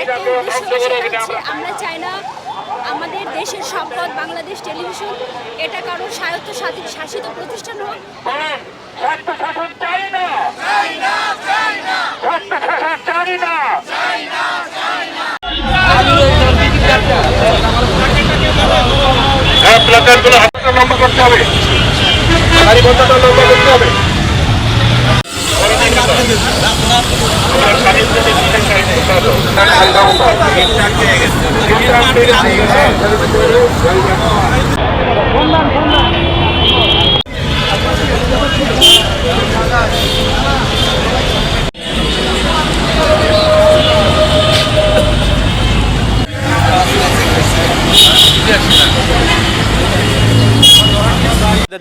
একটা উদ্দেশ্য, সেটা হচ্ছে আমরা চাই না আমাদের দেশের সম্পদ বাংলাদেশ টেলিভিশন এটা কারোর শাসিত প্রতিষ্ঠান হোক। লম্বা করতে হবে, লম্বা করতে হবে।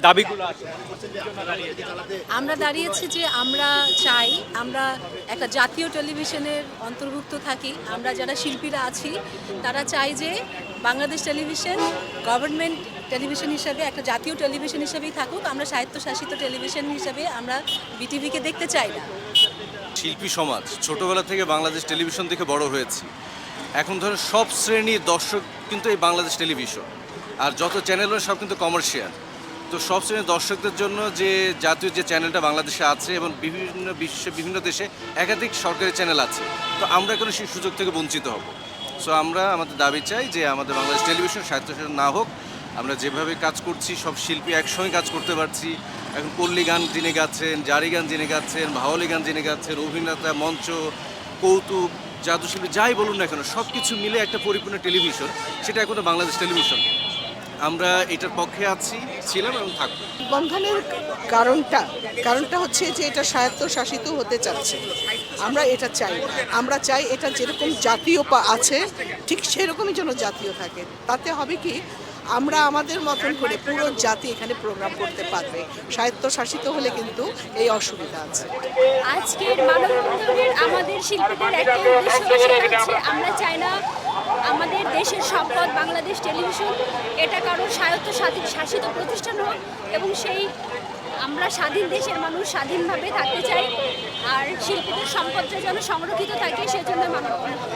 দাবিগুলো আছে আমরা দাঁড়িয়েছি যে আমরা চাই আমরা একটা জাতীয় টেলিভিশনের অন্তর্ভুক্ত থাকি। আমরা যারা শিল্পীরা আছি তারা চাই যে বাংলাদেশ টেলিভিশন গভর্নমেন্ট টেলিভিশন হিসাবে একটা জাতীয় টেলিভিশন হিসেবেই থাকুক। আমরা স্বায়ত্তশাসিত টেলিভিশন হিসাবে আমরা বিটিভিকে দেখতে চাই না। শিল্পী সমাজ ছোটবেলা থেকে বাংলাদেশ টেলিভিশন দেখে বড় হয়েছি। এখন ধরো সব শ্রেণীর দর্শক কিন্তু এই বাংলাদেশ টেলিভিশন, আর যত চ্যানেল সব কিন্তু কমার্শিয়াল। তো সব শ্রেণীর দর্শকদের জন্য যে জাতীয় যে চ্যানেলটা বাংলাদেশে আছে এবং বিভিন্ন দেশে একাধিক সরকারি চ্যানেল আছে, তো আমরা এখন সেই সুযোগ থেকে বঞ্চিত হব। সো আমরা আমাদের দাবি চাই যে আমাদের বাংলাদেশ টেলিভিশন স্বায়ত্তশাসন না হোক। আমরা যেভাবে কাজ করছি সব শিল্পী একসঙ্গে কাজ করতে পারছি। এখন পল্লী গান যিনি গাচ্ছেন, জারি গান যিনি গাচ্ছেন, ভাওয়ালি গান যিনি গাচ্ছেন, অভিনেতা, মঞ্চ, কৌতুক, জাদুশিল্পী যাই বলুন না কেন সব কিছু মিলে একটা পরিপূর্ণ টেলিভিশন, সেটা এখন বাংলাদেশ টেলিভিশন। আমরা এটার পক্ষে ছিলাম এবং থাকবো। বন্ধনের কারণটা হচ্ছে যে এটা স্বায়ত্তশাসিত হতে চাচ্ছে। আমরা এটা চাই, আমরা চাই এটা যেরকম জাতীয় আছে ঠিক সেরকমই যেন জাতীয় থাকে। তাতে হবে কি আমরা আমাদের মতন করে পুরো জাতি এখানে প্রোগ্রাম করতে পারবে। স্বায়ত্তশাসিত হলে কিন্তু এই অসুবিধা আছে। আজকের মানববন্ধনের আমাদের শিল্পীদের একটা উদ্দেশ্য, সেটা হচ্ছে আমরা চাই না আমাদের দেশের সম্পদ বাংলাদেশ টেলিভিশন এটা কারোর শাসিত প্রতিষ্ঠান হোক, এবং আমরা স্বাধীন দেশের মানুষ স্বাধীনভাবে থাকতে চাই। আর শিল্পীদের সম্পদটা যেন সংরক্ষিত থাকে, সেজন্য মানববন্ধন।